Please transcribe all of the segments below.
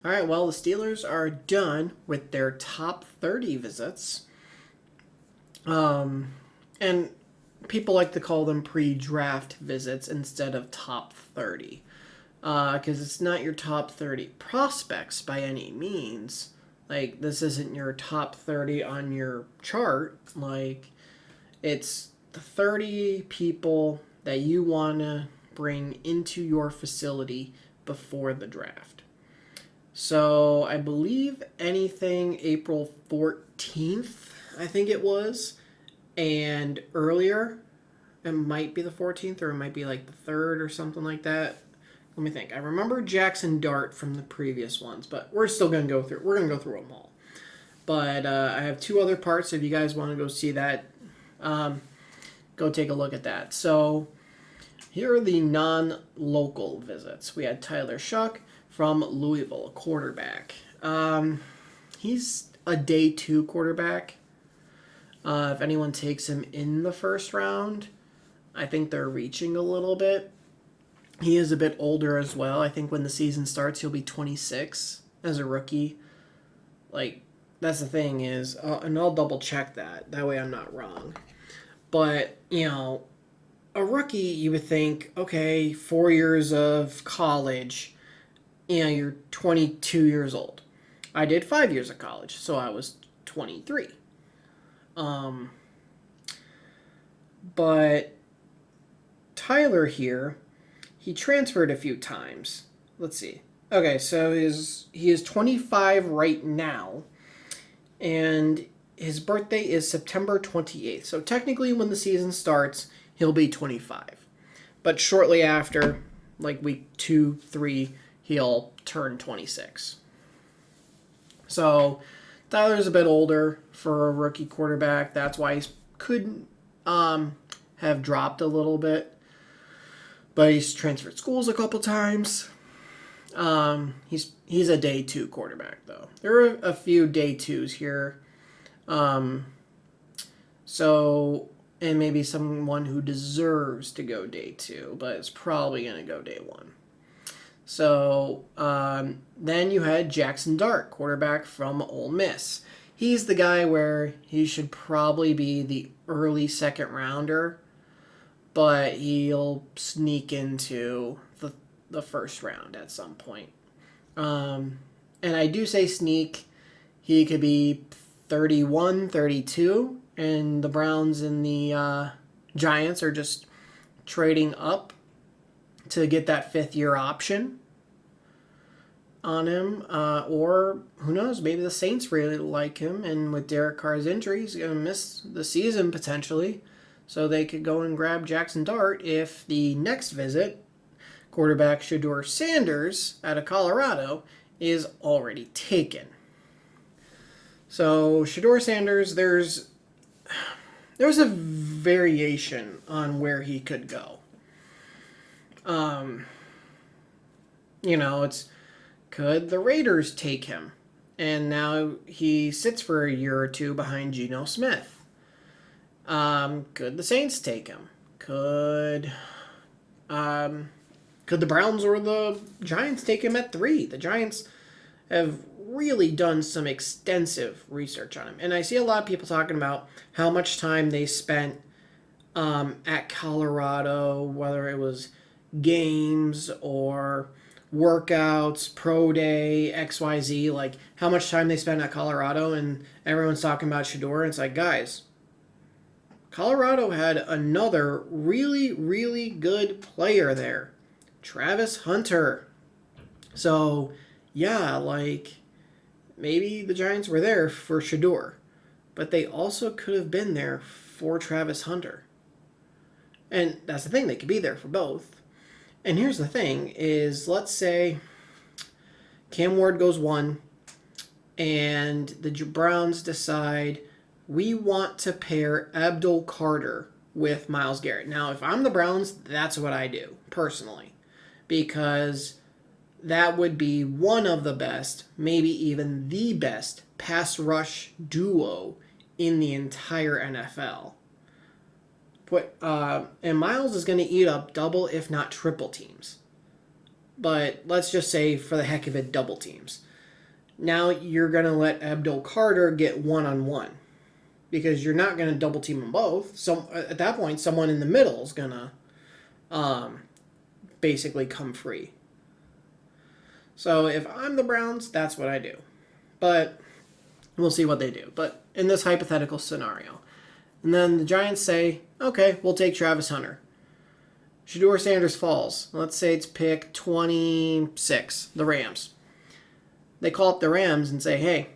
All right, well, the Steelers are done with their top 30 visits. And people like to call them pre draft visits instead of top 30. Because it's not your top 30 prospects by any means. Like, this isn't your top 30 on your chart. Like, it's the 30 people that you want to bring into your facility before the draft. So I believe anything April 14th, I think it was, and earlier, it might be the 14th or it might be like the 3rd or something like that. Let me think. I remember Jackson Dart from the previous ones, but we're still going to go through. We're going to go through them all. But I have two other parts. If you guys want to go see that, go take a look at that. So here are the non-local visits. We had Tyler Shuck from Louisville, a quarterback. He's a day 2 quarterback. If anyone takes him in the first round, I think they're reaching a little bit. He is a bit older as well. I think when the season starts, he'll be 26 as a rookie. Like, that's the thing is, and I'll double check that. That way I'm not wrong. But, a rookie, you would think, okay, 4 years of college, you're 22 years old. I did 5 years of college, so I was 23. But Tyler here, he transferred a few times. Let's see. Okay, so he is 25 right now, and his birthday is September 28th. So technically, when the season starts, he'll be 25. But shortly after, like week 2, 3, he'll turn 26. So Tyler's a bit older for a rookie quarterback. That's why he could have dropped a little bit. But he's transferred schools a couple times. He's a day 2 quarterback though. There are a few day 2s here. And maybe someone who deserves to go day 2, but is probably going to go day 1. So then you had Jackson Dart, quarterback from Ole Miss. He's the guy where he should probably be the early second rounder, but he'll sneak into the first round at some point. And I do say sneak. He could be 31, 32, and the Browns and the Giants are just trading up to get that 5th-year option on him. Or, who knows, maybe the Saints really like him, and with Derek Carr's injury, he's going to miss the season potentially. So they could go and grab Jackson Dart if the next visit, quarterback Shedeur Sanders out of Colorado, is already taken. So Shedeur Sanders, there's a variation on where he could go. It's could the Raiders take him? And now he sits for a year or two behind Geno Smith. Could the Saints take him? Could the Browns or the Giants take him at 3? The Giants have really done some extensive research on him. And I see a lot of people talking about how much time they spent at Colorado, whether it was games or workouts, pro day, XYZ, like how much time they spent at Colorado, and everyone's talking about Shedeur. It's like, guys, Colorado had another really, really good player there, Travis Hunter. So, yeah, like, maybe the Giants were there for Shedeur, but they also could have been there for Travis Hunter. And that's the thing, they could be there for both. And here's the thing is, let's say Cam Ward goes 1, and the Browns decide we want to pair Abdul Carter with Myles Garrett. Now, if I'm the Browns, that's what I do, personally, because that would be one of the best, maybe even the best, pass rush duo in the entire NFL. And Myles is going to eat up double, if not triple teams. But let's just say, for the heck of it, double teams. Now you're going to let Abdul Carter get one-on-one because you're not going to double team them both. So at that point, someone in the middle is going to basically come free. So if I'm the Browns, that's what I do. But we'll see what they do. But in this hypothetical scenario. And then the Giants say, okay, we'll take Travis Hunter. Shedeur Sanders falls. Let's say it's pick 26, the Rams. They call up the Rams and say, hey,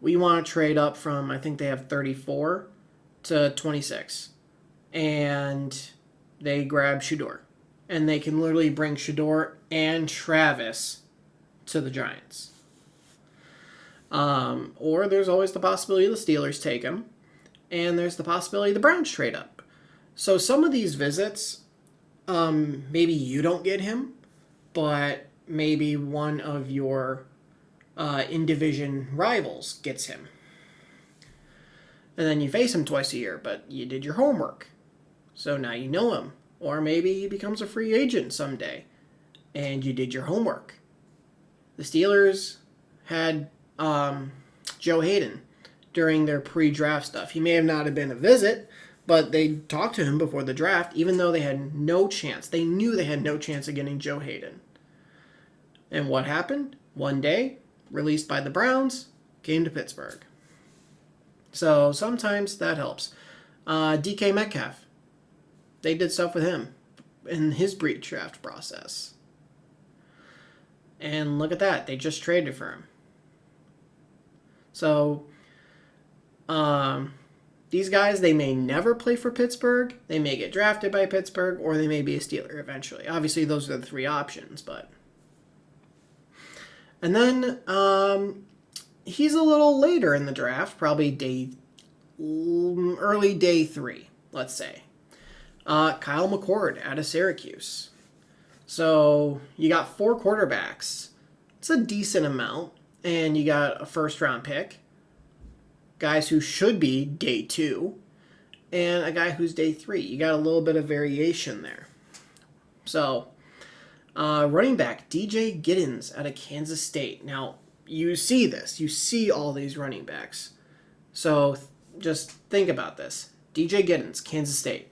we want to trade up from, I think they have 34 to 26. And they grab Shedeur. And they can literally bring Shedeur and Travis to the Giants. Or there's always the possibility the Steelers take him. And there's the possibility the Browns trade up. So some of these visits, maybe you don't get him, but maybe one of your in-division rivals gets him. And then you face him twice a year, but you did your homework. So now you know him. Or maybe he becomes a free agent someday, and you did your homework. The Steelers had Joe Hayden during their pre-draft stuff. He may have not have been a visit, but they talked to him before the draft, even though they had no chance. They knew they had no chance of getting Joe Hayden. And what happened? One day, released by the Browns, came to Pittsburgh. So sometimes that helps. DK Metcalf. They did stuff with him in his pre-draft process. And look at that. They just traded for him. So these guys, they may never play for Pittsburgh. They may get drafted by Pittsburgh, or they may be a Steeler eventually. Obviously, those are the three options, but... And then he's a little later in the draft, probably early day 3, let's say. Kyle McCord out of Syracuse. So you got 4 quarterbacks. It's a decent amount. And you got a first-round pick. Guys who should be day 2. And a guy who's day 3. You got a little bit of variation there. So, running back, DJ Giddens out of Kansas State. Now, you see this. You see all these running backs. So, just think about this. DJ Giddens, Kansas State.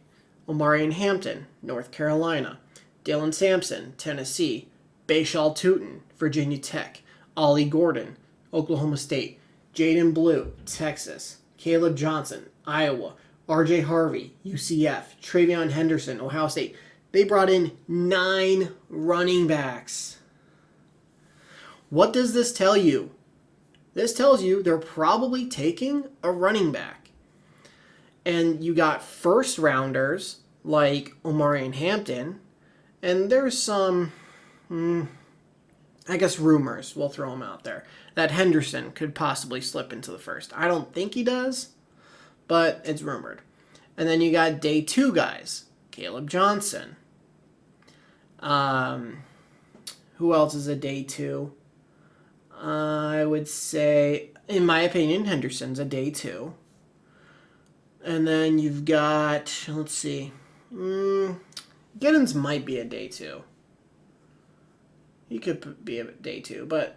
Omarion Hampton, North Carolina. Dalen Sampson, Tennessee. Bashal Tutin, Virginia Tech. Ollie Gordon, Oklahoma State. Jaden Blue, Texas. Caleb Johnson, Iowa. RJ Harvey, UCF. Travion Henderson, Ohio State. They brought in 9 running backs. What does this tell you? This tells you they're probably taking a running back. And you got first rounders like Omarion Hampton. And there's some, I guess rumors, we'll throw them out there, that Henderson could possibly slip into the first. I don't think he does, but it's rumored. And then you got day 2 guys. Caleb Johnson. Who else is a day 2? I would say, in my opinion, Henderson's a day 2. And then you've got, let's see, Giddens might be a day 2. He could be a day 2, but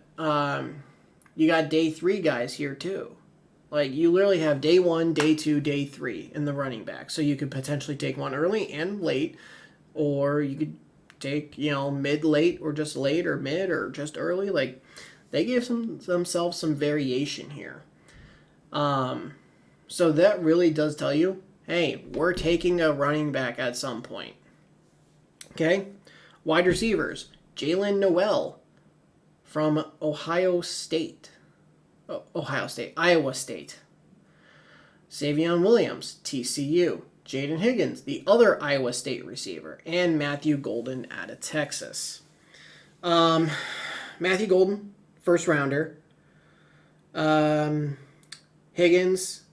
you got day 3 guys here too. Like, you literally have day 1, day 2, day 3 in the running back. So you could potentially take one early and late, or you could take, mid, late, or just late, or mid, or just early. Like, they gave themselves some variation here. So that really does tell you, hey, we're taking a running back at some point. Okay? Wide receivers. Jalen Noel from Iowa State. Savion Williams, TCU. Jaden Higgins, the other Iowa State receiver. And Matthew Golden out of Texas. Matthew Golden, first rounder. Higgins,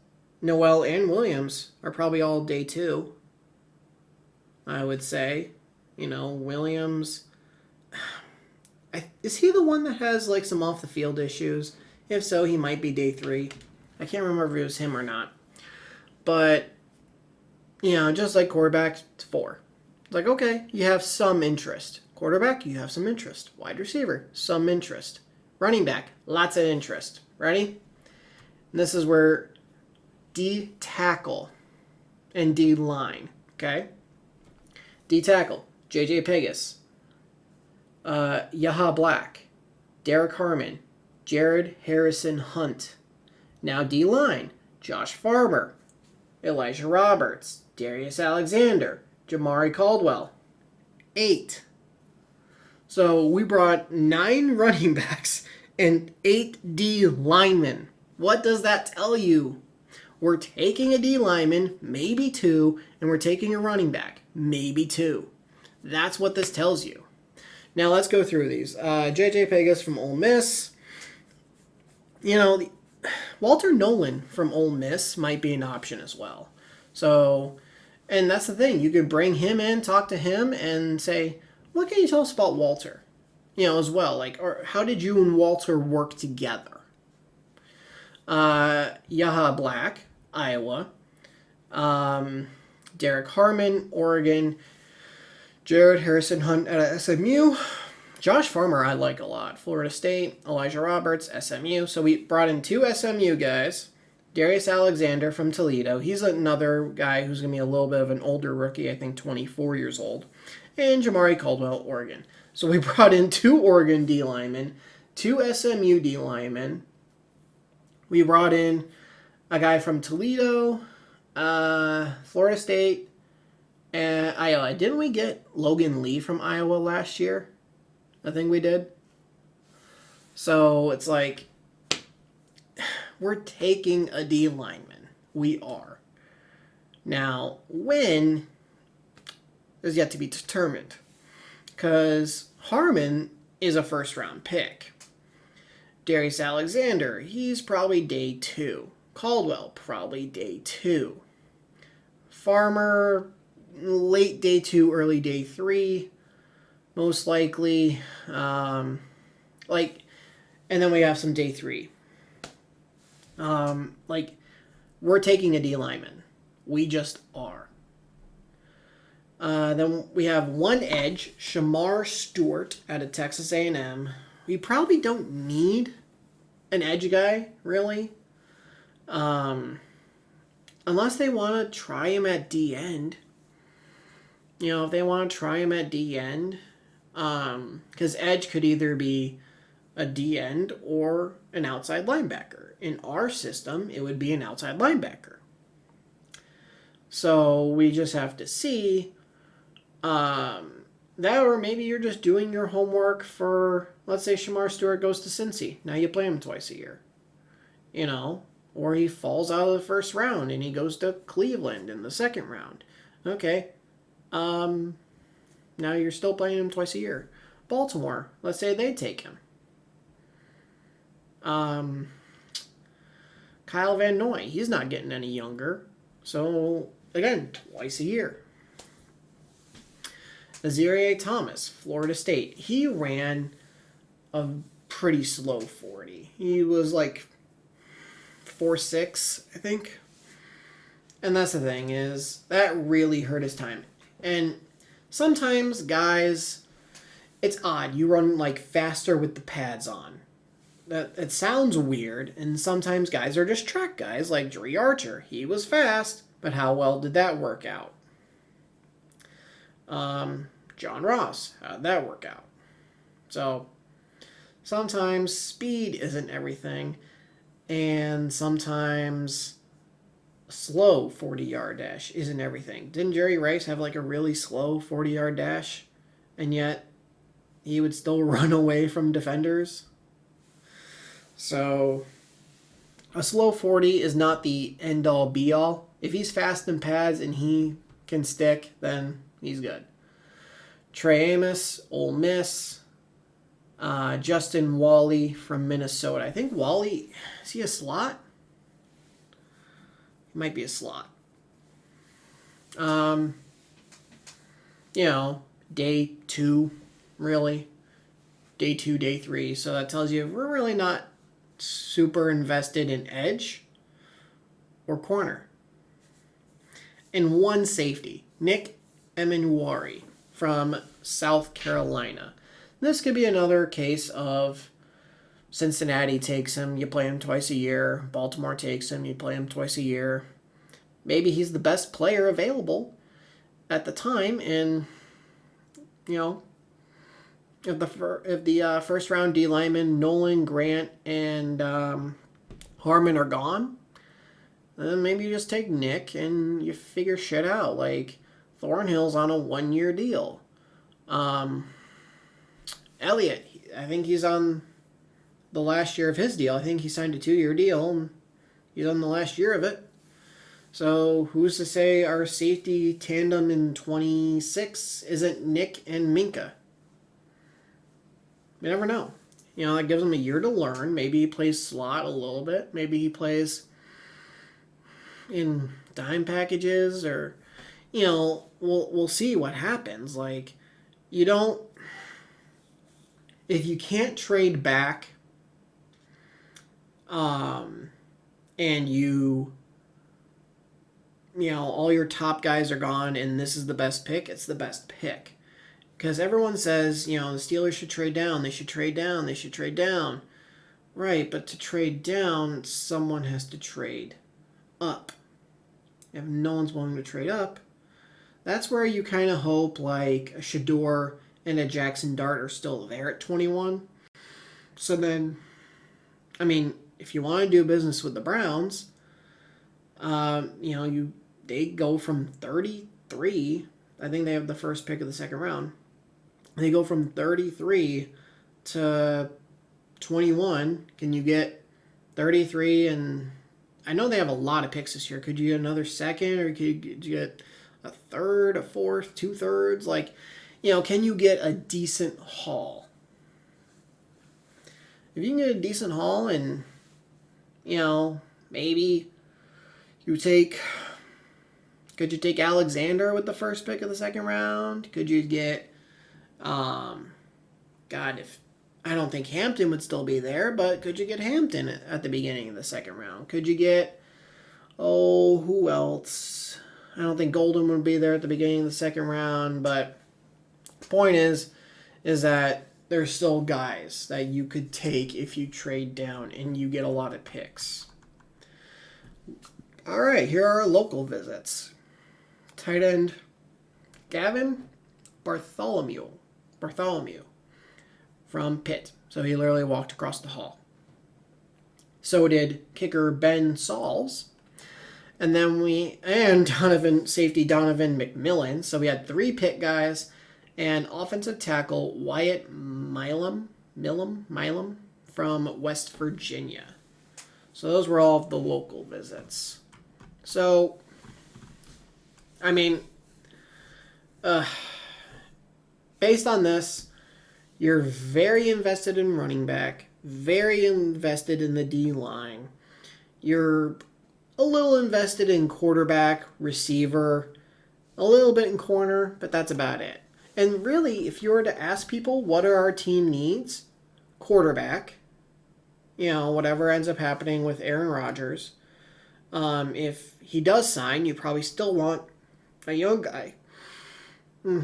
Noel, and Williams are probably all day 2. I would say. Williams... Is he the one that has some off the field issues? If so, he might be day 3. I can't remember if it was him or not. But, just like quarterback, it's 4. It's like, okay, you have some interest. Quarterback, you have some interest. Wide receiver, some interest. Running back, lots of interest. Ready? And this is where D tackle and D line. Okay? D tackle, J.J. Pegas, Yaha Black, Derek Harmon, Jared Harrison Hunt. Now D line, Josh Farmer, Elijah Roberts, Darius Alexander, Jamari Caldwell. 8. So we brought 9 running backs and 8 D linemen. What does that tell you? We're taking a D lineman, maybe 2, and we're taking a running back, maybe 2. That's what this tells you. Now let's go through these. J.J. Pegas from Ole Miss. You know, Walter Nolan from Ole Miss might be an option as well. So, and that's the thing. You could bring him in, talk to him, and say, what can you tell us about Walter? You know, as well. Like, or how did you and Walter work together? Yaha Black, Iowa. Derek Harmon, Oregon. Jared Harrison Hunt at SMU. Josh Farmer I like a lot. Florida State. Elijah Roberts, SMU. So we brought in 2 SMU guys. Darius Alexander from Toledo. He's another guy who's going to be a little bit of an older rookie, I think 24 years old. And Jamari Caldwell, Oregon. So we brought in 2 Oregon D linemen, 2 SMU D linemen. We brought in a guy from Toledo, Florida State, and Iowa. Didn't we get Logan Lee from Iowa last year? I think we did. So it's like, we're taking a D lineman. We are. Now, when is yet to be determined. Because Harmon is a first-round pick. Darius Alexander, he's probably day 2. Caldwell, probably day 2. Farmer, late day 2, early day 3, most likely. And then we have some day 3. We're taking a D lineman. We just are. Then we have 1 edge, Shamar Stewart out of Texas A&M. We probably don't need an edge guy, really. Unless they want to try him at D end. You know, if they want to try him at D end. Because edge could either be a D end or an outside linebacker. In our system, it would be an outside linebacker. So we just have to see that, or maybe you're just doing your homework for, let's say Shamar Stewart goes to Cincy. Now you play him twice a year. You know, or he falls out of the first round and he goes to Cleveland in the second round. Okay. Now you're still playing him twice a year. Baltimore, let's say they take him. Kyle Van Noy, he's not getting any younger. So, again, twice a year. Azareye'h Thomas, Florida State. He ran a pretty slow 40. He was like 4.6, I think. And that's the thing, is that really hurt his time. And sometimes guys, it's odd. You run like faster with the pads on. That it sounds weird, and sometimes guys are just track guys like Dre Archer. He was fast, but how well did that work out? John Ross, how'd that work out? So sometimes speed isn't everything, and sometimes slow 40-yard dash isn't everything. Didn't Jerry Rice have like a really slow 40-yard dash, and yet he would still run away from defenders? So a slow 40 is not the end-all be-all. If he's fast in pads and he can stick, then he's good. Trey Amos, Ole Miss. Justin Wally from Minnesota. I think Wally, is he a slot? He might be a slot. You know, day 2, really. Day 2, day 3. So that tells you we're really not super invested in edge or corner. And 1 safety, Nick Emenuari from South Carolina. This could be another case of Cincinnati takes him, you play him twice a year. Baltimore takes him, you play him twice a year. Maybe he's the best player available at the time, and you know, if the first round D linemen Nolan, Grant, and Harmon are gone, then maybe you just take Nick and you figure shit out. Like Thornhill's on a 1-year deal. Elliott, I think he's on the last year of his deal. I think he signed a 2-year deal, and he's on the last year of it. So who's to say our safety tandem in 26 isn't Nick and Minka? You never know. You know, that gives him a year to learn. Maybe he plays slot a little bit. Maybe he plays in dime packages, or you know, we'll see what happens. Like, you don't, if you can't trade back, and you know, all your top guys are gone and this is the best pick, it's the best pick. Because everyone says, you know, the Steelers should trade down, they should trade down, they should trade down. Right, but to trade down, someone has to trade up. If no one's willing to trade up, that's where you kind of hope like a Shador and a Jackson Dart are still there at 21. So then, I mean, if you want to do business with the Browns, you know, they go from 33. I think they have the first pick of the second round. They go from 33 to 21. Can you get 33? And I know they have a lot of picks this year. Could you get another second, or could you get a third, a fourth, 2/3? Like, you know, can you get a decent haul? If you can get a decent haul, and you know, maybe could you take Alexander with the first pick of the second round? Could you get if I don't think Hampton would still be there, but could you get Hampton at the beginning of the second round? Could you get who else? I don't think Golden would be there at the beginning of the second round, but the point is that there's still guys that you could take if you trade down and you get a lot of picks. All right, here are our local visits. Tight end Gavin Bartholomew from Pitt. So he literally walked across the hall. So did kicker Ben Sauls. And then safety Donovan McMillan. So we had 3 Pitt guys, and offensive tackle Wyatt Milam from West Virginia. So those were all of the local visits. So, I mean, based on this, you're very invested in running back, very invested in the D-line. You're a little invested in quarterback, receiver, a little bit in corner, but that's about it. And really, if you were to ask people what are our team needs, quarterback, you know, whatever ends up happening with Aaron Rodgers. If he does sign, you probably still want a young guy.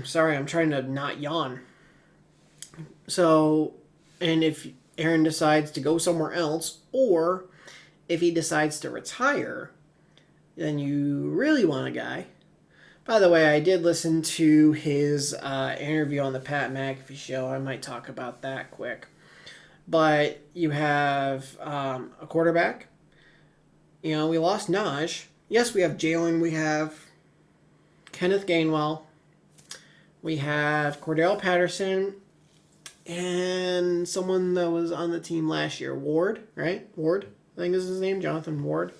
Sorry, I'm trying to not yawn. So, and if Aaron decides to go somewhere else, or if he decides to retire, then you really want a guy. By the way, I did listen to his interview on the Pat McAfee show. I might talk about that quick. But you have a quarterback. You know, we lost Naj. Yes, we have Jalen. We have Kenneth Gainwell. We have Cordell Patterson. And someone that was on the team last year. Ward, right? Ward, I think is his name. Jonathan Ward.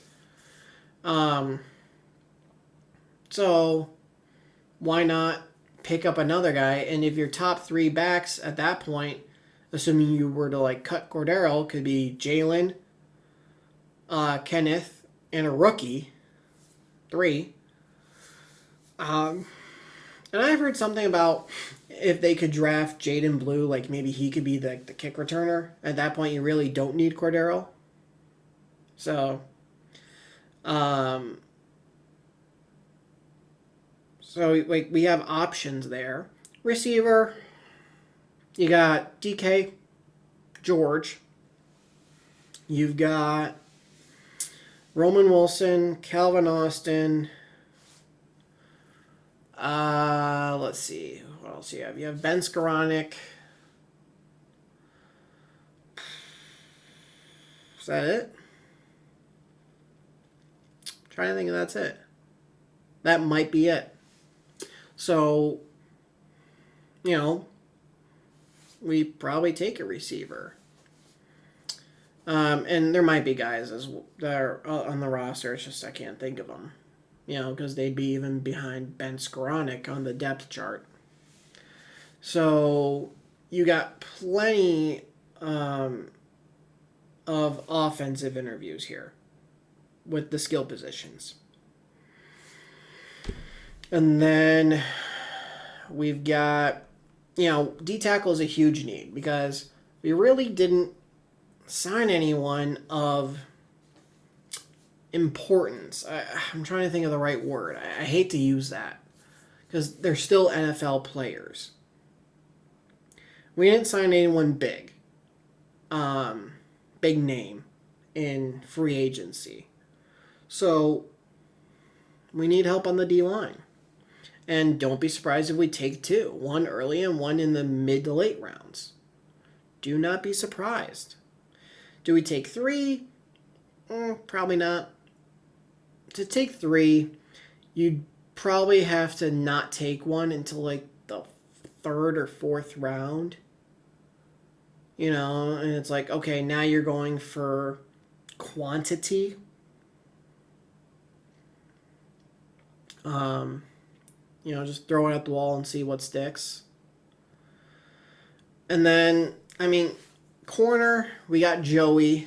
So why not pick up another guy? And if your top 3 backs at that point, assuming you were to like cut Cordero, could be Jalen, Kenneth, and a rookie. 3. And I've heard something about if they could draft Jaden Blue, like maybe he could be the kick returner. At that point, you really don't need Cordero. So, like we have options there. Receiver, you got DK, George, You've got Roman Wilson, Calvin Austin. Let's see. What else do you have? You have Ben Skoranek. Is that it? I'm trying to think if that's it. That might be it. So, we probably take a receiver. And there might be guys that are on the roster. It's just I can't think of them. Because they'd be even behind Ben Skoranek on the depth chart. So you got plenty of offensive interviews here with the skill positions. And then we've got, D-tackle is a huge need because we really didn't sign anyone of importance. I'm trying to think of the right word. I hate to use that because they're still NFL players. We didn't sign anyone big. Big name in free agency. So we need help on the D-line. And don't be surprised if we take two. One early and one in the mid to late rounds. Do not be surprised. Do we take three? Probably not. To take three, you'd probably have to not take one until like the third or fourth round. And it's like, okay, now you're going for quantity. Just throw it at the wall and see what sticks. And then, corner, we got Joey.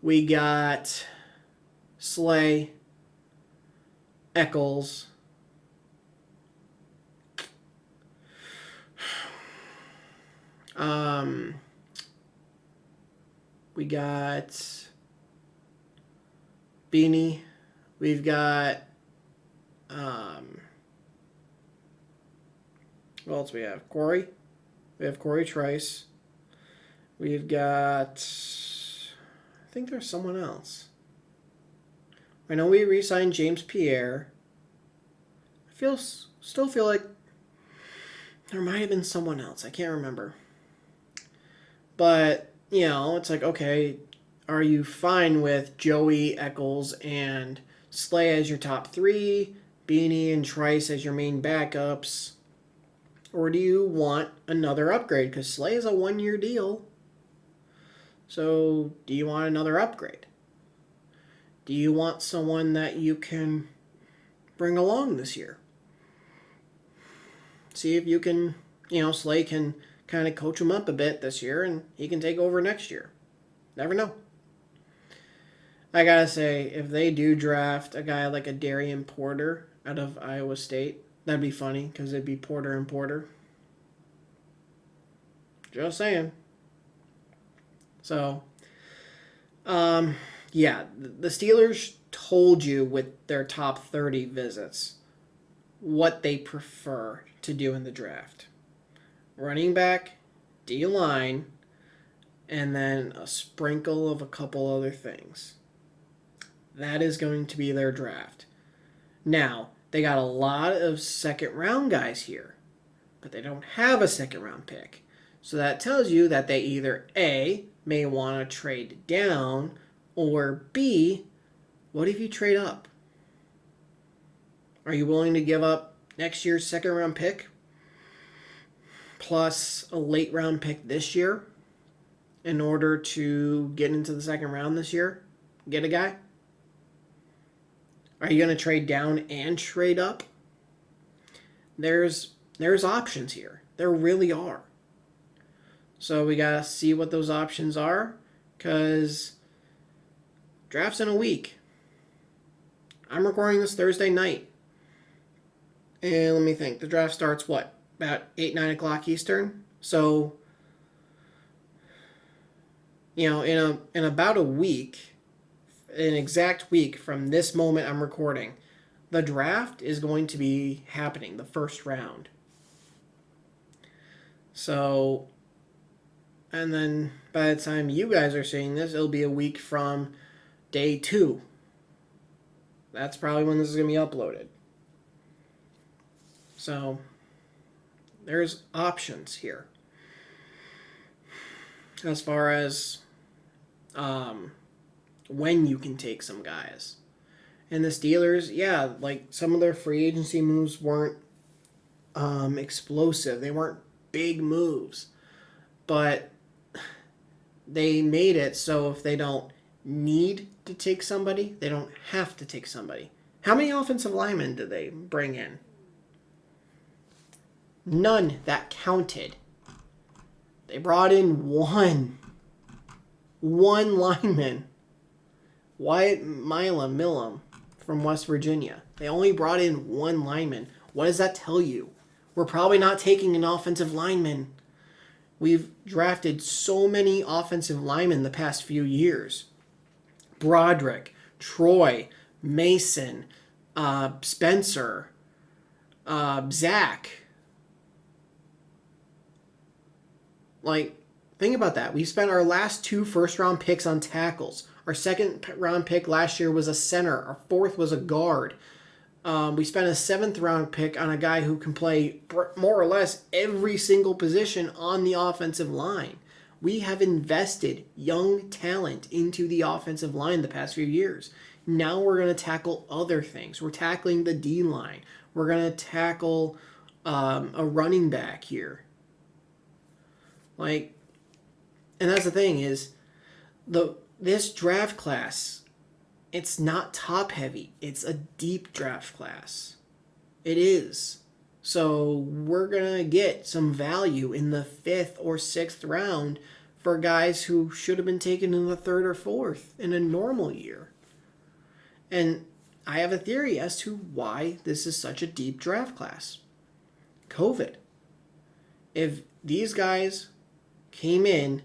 We got Slay. Eccles. We got Beanie. We've got what else we have? Corey. We have Corey Trice. We've got, I think there's someone else. I know we re-signed James Pierre. I still feel like there might have been someone else. I can't remember. But, it's like, okay, are you fine with Joey, Eccles, and Slay as your top three, Beanie and Trice as your main backups? Or do you want another upgrade? Because Slay is a 1-year deal. So, do you want another upgrade? Do you want someone that you can bring along this year? See if you can, Slay can kind of coach him up a bit this year and he can take over next year. Never know. I gotta say, if they do draft a guy like a Darian Porter out of Iowa State, that'd be funny because it'd be Porter and Porter. Just saying. So, the Steelers told you with their top 30 visits what they prefer to do in the draft. Running back, D-line, and then a sprinkle of a couple other things. That is going to be their draft. Now, they got a lot of second-round guys here, but they don't have a second-round pick. So that tells you that they either A, may want to trade down, or B, what if you trade up? Are you willing to give up next year's second-round pick plus a late-round pick this year in order to get into the second round this year? Get a guy? Are you going to trade down and trade up? There's options here. There really are. So we got to see what those options are because draft's in a week. I'm recording this Thursday night. And let me think. The draft starts, what, about 8, 9 o'clock Eastern? So, in about a week, an exact week from this moment I'm recording, the draft is going to be happening, the first round. So, And then by the time you guys are seeing this, it'll be a week from day 2. That's probably when this is going to be uploaded. So there's options here as far as when you can take some guys. And the Steelers, yeah, like some of their free agency moves weren't explosive. They weren't big moves. But they made it so if they don't need to take somebody, they don't have to take somebody. How many offensive linemen did they bring in? None that counted. They brought in one lineman. Wyatt Milum from West Virginia. They only brought in one lineman. What does that tell you? We're probably not taking an offensive lineman. We've drafted so many offensive linemen the past few years. Broderick, Troy, Mason, Spencer, Zach. Like, think about that. We spent our last 2 first-round picks on tackles. Our second-round pick last year was a center. Our fourth was a guard. We spent a 7th-round pick on a guy who can play more or less every single position on the offensive line. We have invested young talent into the offensive line the past few years. Now we're going to tackle other things. We're tackling the D-line. We're going to tackle a running back here. Like, and that's the thing is, this draft class, it's not top heavy. It's a deep draft class. It is. So we're going to get some value in the 5th or 6th round for guys who should have been taken in the 3rd or 4th in a normal year. And I have a theory as to why this is such a deep draft class. COVID. If these guys came in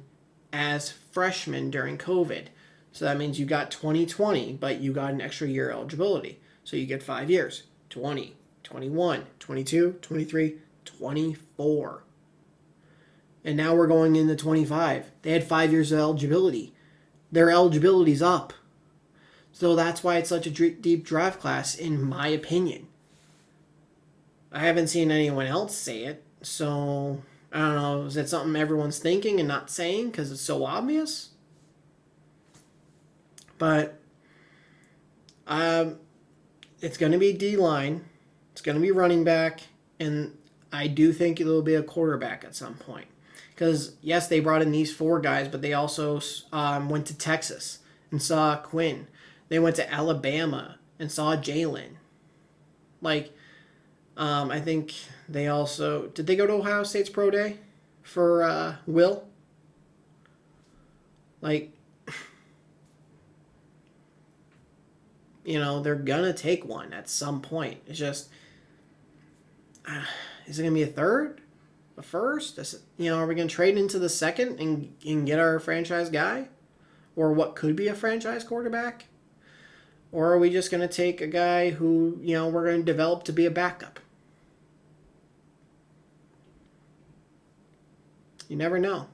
as freshmen during COVID, so that means you got 2020, but you got an extra year eligibility. So you get 5 years, 20, 21, 22, 23, 24. And now we're going into 25. They had 5 years of eligibility. Their eligibility's up. So that's why it's such a deep draft class, in my opinion. I haven't seen anyone else say it, so I don't know. Is that something everyone's thinking and not saying because it's so obvious? But it's going to be D-line. It's going to be running back. And I do think it will be a quarterback at some point. Because, yes, they brought in these 4 guys, but they also went to Texas and saw Quinn. They went to Alabama and saw Jalen. Like, I think they also... Did they go to Ohio State's Pro Day for Will? Like, you know, they're going to take one at some point. It's just... is it going to be a 3rd? A 1st? You know, are we going to trade into the 2nd and get our franchise guy? Or what could be a franchise quarterback? Or are we just going to take a guy who, you know, we're going to develop to be a backup? You never know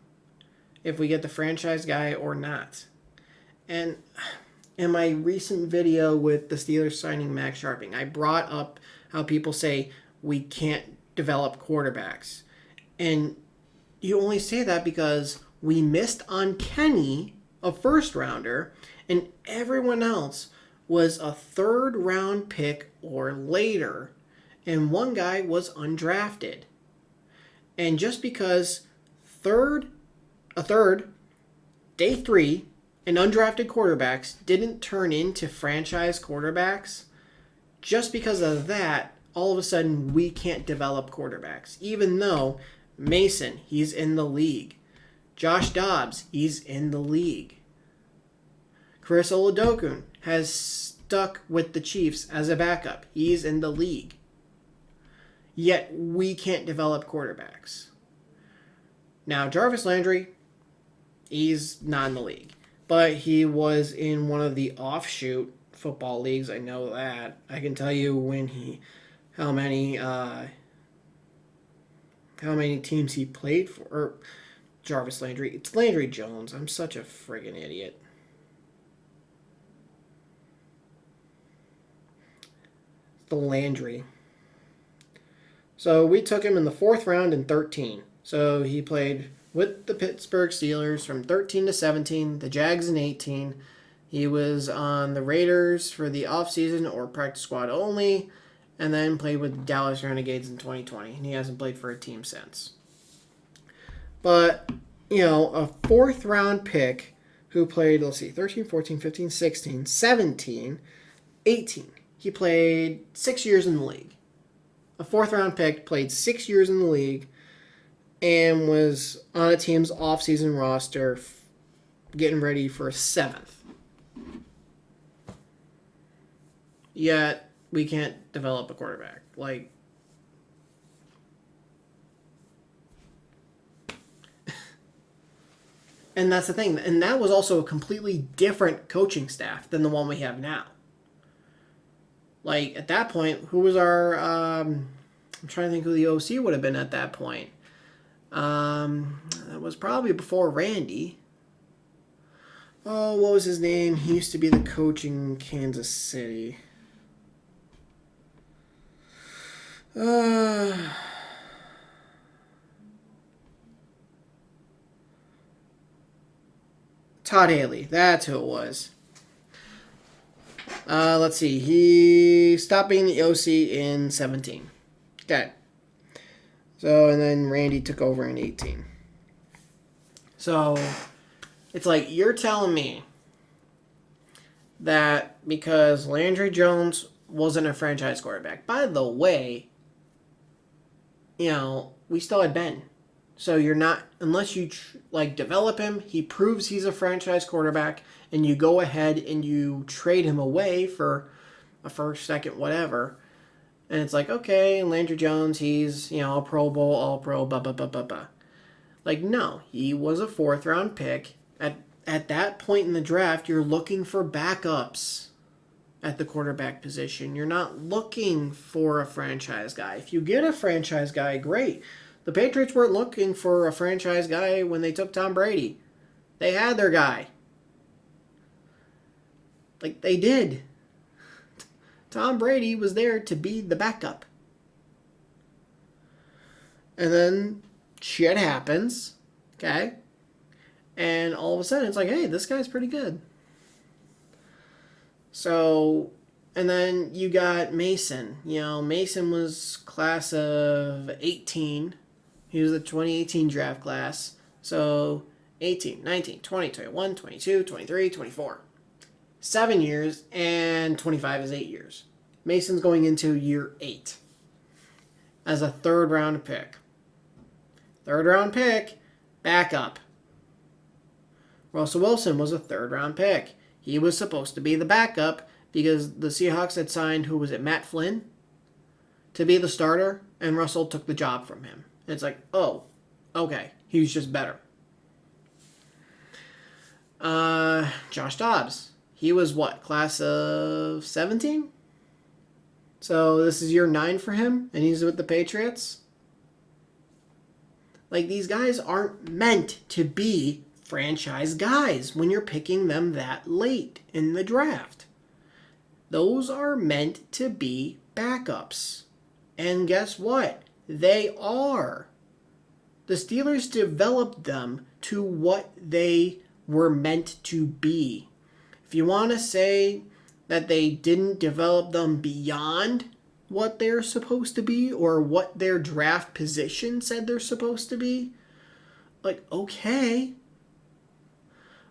if we get the franchise guy or not. And in my recent video with the Steelers signing Max Sharping, I brought up how people say we can't develop quarterbacks. And you only say that because we missed on Kenny, a 1st rounder, and everyone else was a 3rd round pick or later, and one guy was undrafted. And just because a third, day 3, and undrafted quarterbacks didn't turn into franchise quarterbacks, just because of that, all of a sudden we can't develop quarterbacks. Even though Mason, he's in the league. Josh Dobbs, he's in the league. Chris Oladokun has stuck with the Chiefs as a backup. He's in the league. Yet we can't develop quarterbacks. Now, Jarvis Landry, he's not in the league. But he was in one of the offshoot football leagues. I know that. I can tell you how many teams he played for. Or Jarvis Landry. It's Landry Jones. I'm such a friggin' idiot. The Landry. So we took him in the 4th round in 13. So he played with the Pittsburgh Steelers from 13 to 17, the Jags in 18. He was on the Raiders for the offseason or practice squad only, and then played with Dallas Renegades in 2020. And he hasn't played for a team since. But, you know, a 4th round pick who played, let's see, 13, 14, 15, 16, 17, 18. He played 6 years in the league. A 4th round pick, played 6 years in the league, and was on a team's offseason roster getting ready for a 7th. Yet, we can't develop a quarterback. Like, and that's the thing. And that was also a completely different coaching staff than the one we have now. Like, at that point, who was our... I'm trying to think who the OC would have been at that point. That was probably before Randy. Oh, what was his name? He used to be the coach in Kansas City. Todd Haley. That's who it was. Let's see. He stopped being the OC in 17. Okay. So, and then Randy took over in 18. So, it's like you're telling me that because Landry Jones wasn't a franchise quarterback. By the way, you know, we still had Ben. So you're not, unless you develop him, he proves he's a franchise quarterback, and you go ahead and you trade him away for a first, second, whatever. And it's like, okay, Landry Jones, he's, you know, a Pro Bowl, All-Pro, blah, blah, blah, blah, blah. Like, no, he was a 4th round pick. At that point in the draft, you're looking for backups at the quarterback position. You're not looking for a franchise guy. If you get a franchise guy, great. The Patriots weren't looking for a franchise guy when they took Tom Brady. They had their guy. Like, they did. Tom Brady was there to be the backup. And then shit happens, okay? And all of a sudden, it's like, hey, this guy's pretty good. So, and then you got Mason. You know, Mason was class of 18. He was the 2018 draft class. So, 18, 19, 20, 21, 22, 23, 24. 7 years, and 25 is 8 years. Mason's going into year 8 as a 3rd round pick. 3rd round pick, backup. Russell Wilson was a 3rd round pick. He was supposed to be the backup because the Seahawks had signed, who was it, Matt Flynn, to be the starter, and Russell took the job from him. And it's like, oh, okay, he was just better. Josh Dobbs. He was what, class of 17? So this is year 9 for him, and he's with the Patriots. Like, these guys aren't meant to be franchise guys when you're picking them that late in the draft. Those are meant to be backups. And guess what? They are. The Steelers developed them to what they were meant to be. If you want to say that they didn't develop them beyond what they're supposed to be or what their draft position said they're supposed to be, like, okay.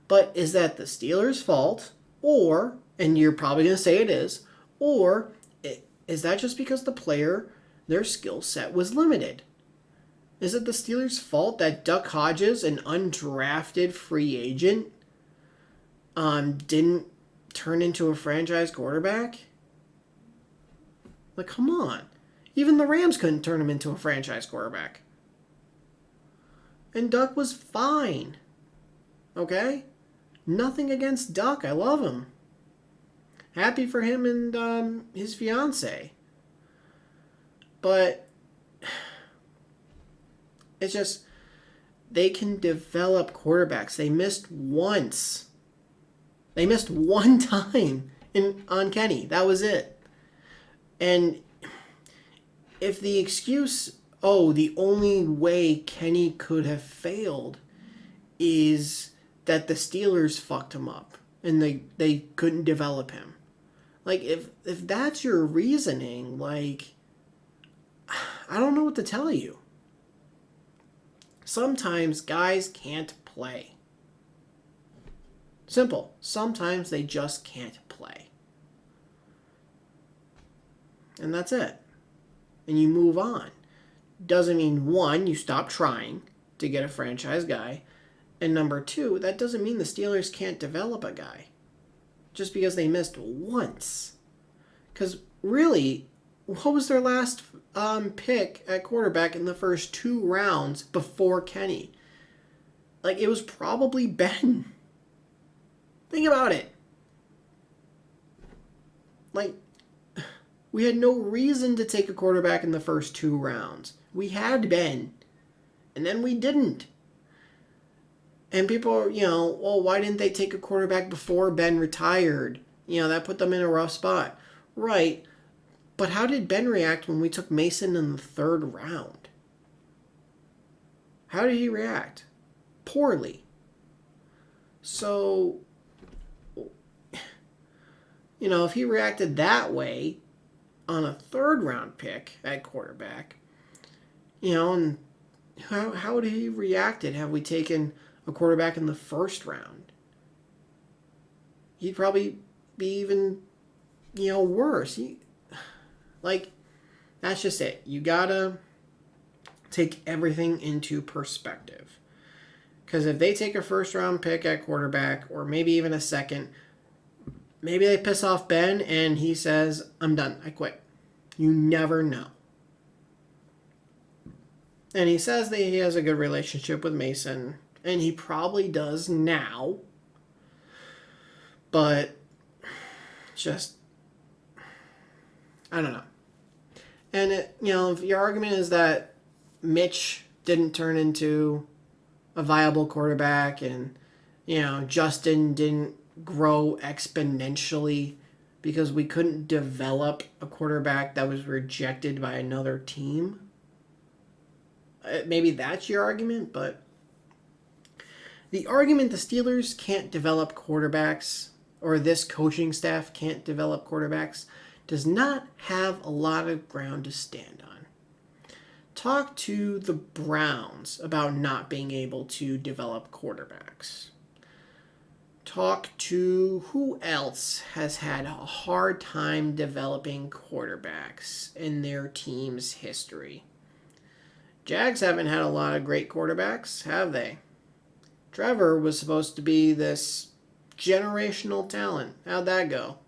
But is that the Steelers' fault? Or, and you're probably going to say it is, or is that just because the player, their skill set was limited? Is it the Steelers' fault that Duck Hodges, an undrafted free agent, didn't turn into a franchise quarterback? Like, come on. Even the Rams couldn't turn him into a franchise quarterback. And Duck was fine. Okay? Nothing against Duck. I love him. Happy for him and his fiance. But it's just, they can develop quarterbacks. They missed once. They missed one time on Kenny. That was it. And if the excuse, oh, the only way Kenny could have failed is that the Steelers fucked him up and they couldn't develop him. Like, if that's your reasoning, like, I don't know what to tell you. Sometimes guys can't play. Simple. Sometimes they just can't play. And that's it. And you move on. Doesn't mean, one, you stop trying to get a franchise guy. And number two, that doesn't mean the Steelers can't develop a guy just because they missed once. Because really, what was their last pick at quarterback in the first 2 rounds before Kenny? Like, it was probably Ben. Think about it. Like, we had no reason to take a quarterback in the first 2 rounds. We had Ben, and then we didn't. And people are, well, why didn't they take a quarterback before Ben retired? That put them in a rough spot. Right. But how did Ben react when we took Mason in the 3rd round? How did he react? Poorly. So, if he reacted that way on a 3rd round pick at quarterback, and how would he reacted have we taken a quarterback in the 1st round? He'd probably be even, worse. That's just it. You gotta take everything into perspective. Because if they take a 1st round pick at quarterback, or maybe even a 2nd, maybe they piss off Ben and he says, I'm done, I quit. You never know. And he says that he has a good relationship with Mason, and he probably does now. But just, I don't know. And if your argument is that Mitch didn't turn into a viable quarterback, and Justin didn't grow exponentially because we couldn't develop a quarterback that was rejected by another team, maybe that's your argument. But the argument the Steelers can't develop quarterbacks, or this coaching staff can't develop quarterbacks, does not have a lot of ground to stand on. Talk to the Browns about not being able to develop quarterbacks. Talk to who else has had a hard time developing quarterbacks in their team's history. Jags haven't had a lot of great quarterbacks, have they? Trevor was supposed to be this generational talent. How'd that go?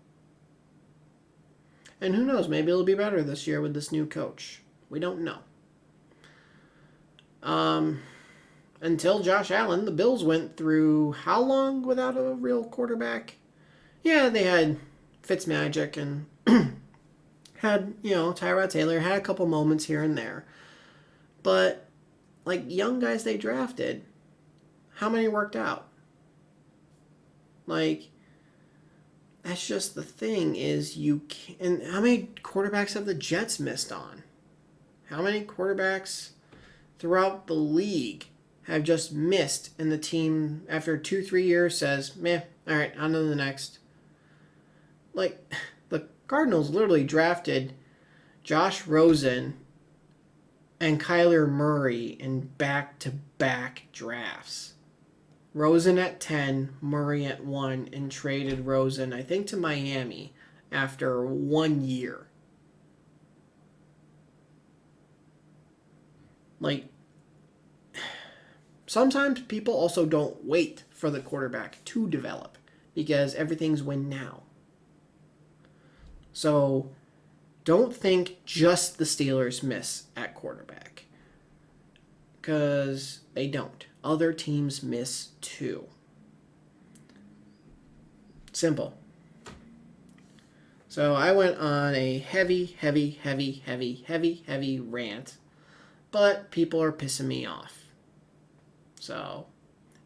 And who knows, maybe it'll be better this year with this new coach. We don't know. Until Josh Allen, the Bills went through how long without a real quarterback? Yeah, they had Fitzmagic and had, Tyrod Taylor, had a couple moments here and there. But, young guys they drafted, how many worked out? That's just the thing is you can't... And how many quarterbacks have the Jets missed on? How many quarterbacks throughout the league have just missed, and the team, after 2-3 years, says, meh, all right, on to the next. The Cardinals literally drafted Josh Rosen and Kyler Murray in back-to-back drafts. Rosen at 10, Murray at 1, and traded Rosen, I think, to Miami after 1 year. Sometimes people also don't wait for the quarterback to develop because everything's win now. So don't think just the Steelers miss at quarterback, because they don't. Other teams miss too. Simple. So I went on a heavy rant, but people are pissing me off. So,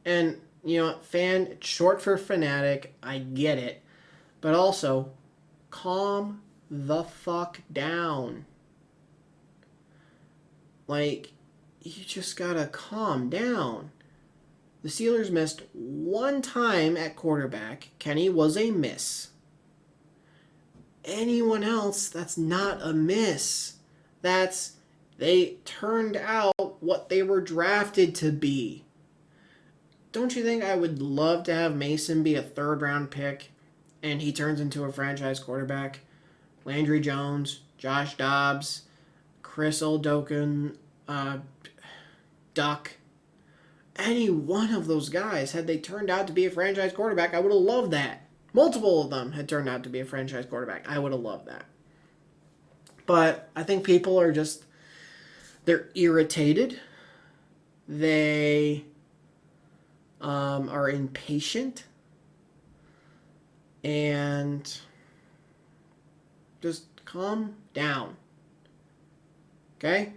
and you know, fan short for fanatic. I get it, but also calm the fuck down. Like, you just gotta calm down. The Steelers missed one time at quarterback. Kenny was a miss. Anyone else, that's not a miss. They turned out what they were drafted to be. Don't you think I would love to have Mason be a third round pick and he turns into a franchise quarterback? Landry Jones, Josh Dobbs, Chris Oldokun, Duck. Any one of those guys, had they turned out to be a franchise quarterback, I would have loved that. Multiple of them had turned out to be a franchise quarterback. I would have loved that. But I think people are just, they're irritated. They are impatient. And just calm down. Okay?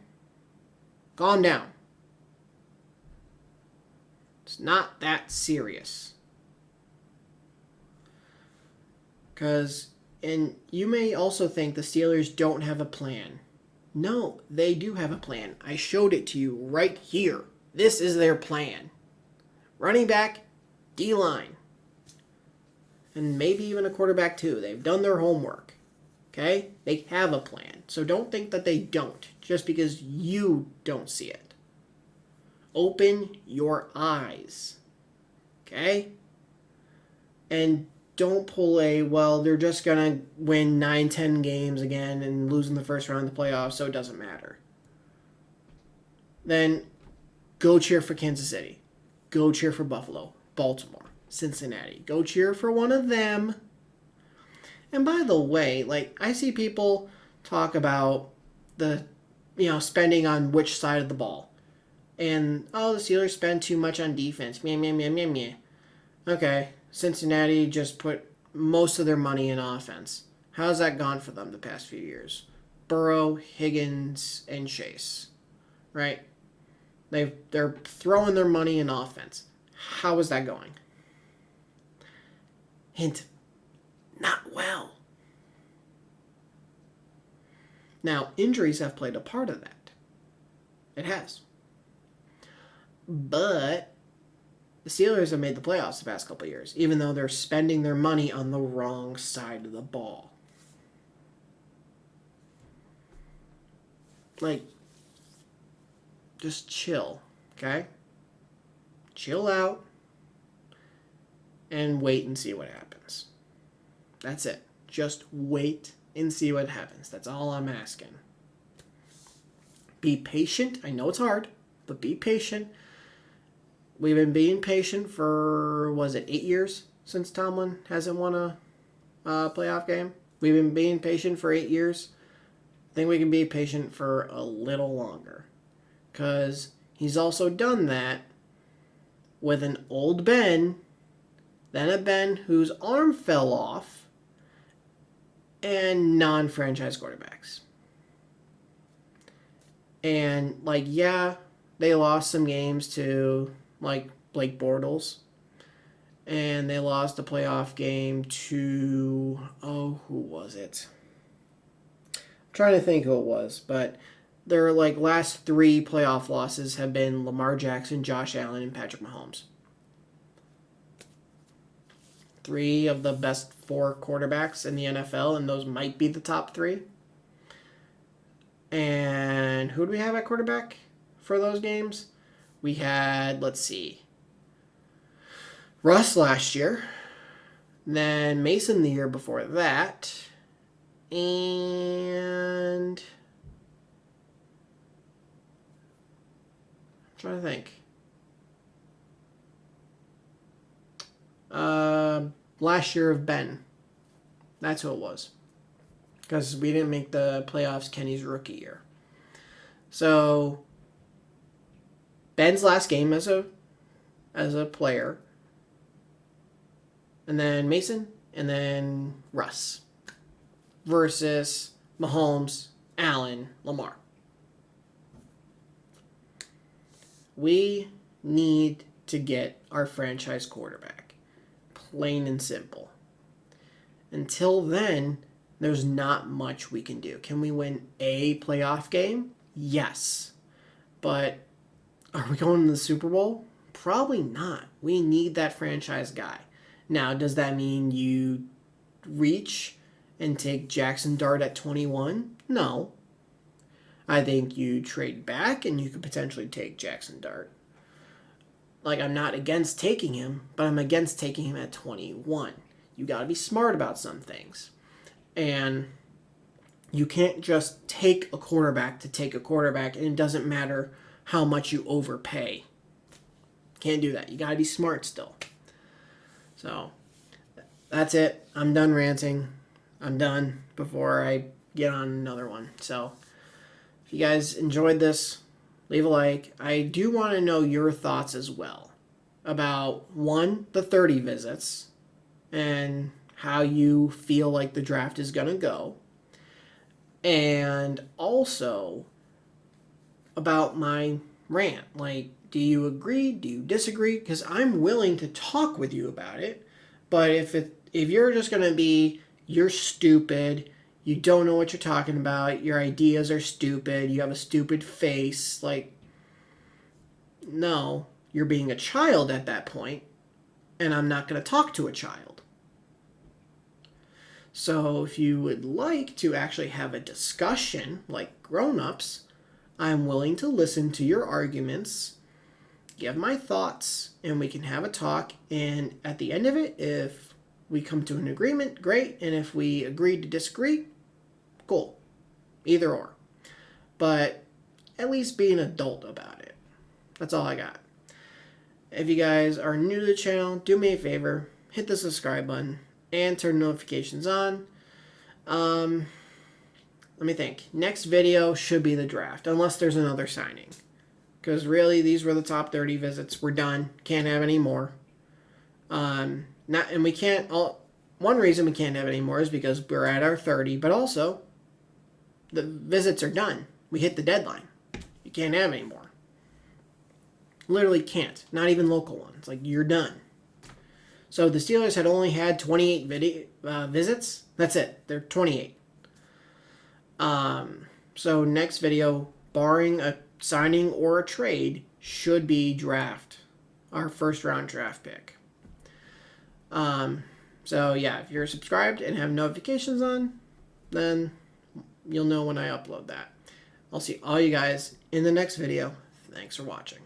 Calm down. It's not that serious. Because, and you may also think the Steelers don't have a plan. No, they do have a plan. I showed it to you right here. This is their plan. Running back, D-line. And maybe even a quarterback too. They've done their homework. Okay? They have a plan. So don't think that they don't, just because you don't see it. Open your eyes. Okay? And don't pull a, well, they're just going to win 9-10 games again and lose in the first round of the playoffs, so it doesn't matter. Then go cheer for Kansas City. Go cheer for Buffalo, Baltimore, Cincinnati. Go cheer for one of them. And by the way, like, I see people talk about the, spending on which side of the ball. And, the Steelers spend too much on defense. Meh, meh, meh, meh, meh. Okay, Cincinnati just put most of their money in offense. How's that gone for them the past few years? Burrow, Higgins, and Chase. Right? They're throwing their money in offense. How is that going? Hint, not well. Now, injuries have played a part of that. It has. But the Steelers have made the playoffs the past couple of years, even though they're spending their money on the wrong side of the ball. Like, just chill, okay? Chill out and wait and see what happens. That's it. Just wait and see what happens. That's all I'm asking. Be patient. I know it's hard, but be patient. We've been being patient for, 8 years since Tomlin hasn't won a playoff game? We've been being patient for 8 years. I think we can be patient for a little longer. Because he's also done that with an old Ben, then a Ben whose arm fell off, and non-franchise quarterbacks. And, they lost some games to, Blake Bortles. And they lost a playoff game to, who was it? I'm trying to think who it was, but their, last 3 playoff losses have been Lamar Jackson, Josh Allen, and Patrick Mahomes. 3 of the best 4 quarterbacks in the NFL, and those might be the top 3. And who do we have at quarterback for those games? We had, Russ last year. Then Mason the year before that. And I'm trying to think. Last year of Ben. That's who it was. Because we didn't make the playoffs Kenny's rookie year. So Ben's last game as a player. And then Mason. And then Russ. Versus Mahomes, Allen, Lamar. We need to get our franchise quarterback. Plain and simple. Until then, there's not much we can do. Can we win a playoff game? Yes. But are we going to the Super Bowl? Probably not. We need that franchise guy. Now, does that mean you reach and take Jackson Dart at 21? No. I think you trade back and you could potentially take Jackson Dart. Like, I'm not against taking him, but I'm against taking him at 21. You got to be smart about some things. And you can't just take a quarterback to take a quarterback, and it doesn't matter how much you overpay. Can't do that. You got to be smart still. So, that's it. I'm done ranting. I'm done before I get on another one. So, if you guys enjoyed this, leave a like. I do want to know your thoughts as well about, one, the 30 visits and how you feel like the draft is going to go. And also about my rant. Like, do you agree? Do you disagree? Because I'm willing to talk with you about it. But if you're just going to be, you're stupid, you don't know what you're talking about, your ideas are stupid, you have a stupid face, like, no, you're being a child at that point, and I'm not going to talk to a child. So if you would like to actually have a discussion like grown-ups, I'm willing to listen to your arguments, give my thoughts, and we can have a talk. And at the end of it, if we come to an agreement, great. And if we agree to disagree, cool. Either or. But at least be an adult about it. That's all I got. If you guys are new to the channel, do me a favor, hit the subscribe button and turn notifications on. Let me think. Next video should be the draft, unless there's another signing. Because really, these were the top 30 visits. We're done. Can't have any more. And we can't. One reason we can't have any more is because we're at our 30, but also the visits are done. We hit the deadline. You can't have any more. Literally can't. Not even local ones. Like, you're done. So the Steelers had only had 28 visits. That's it. They're 28. So next video, barring a signing or a trade, should be draft. Our first round draft pick. So yeah, if you're subscribed and have notifications on, then you'll know when I upload that. I'll see all you guys in the next video. Thanks for watching.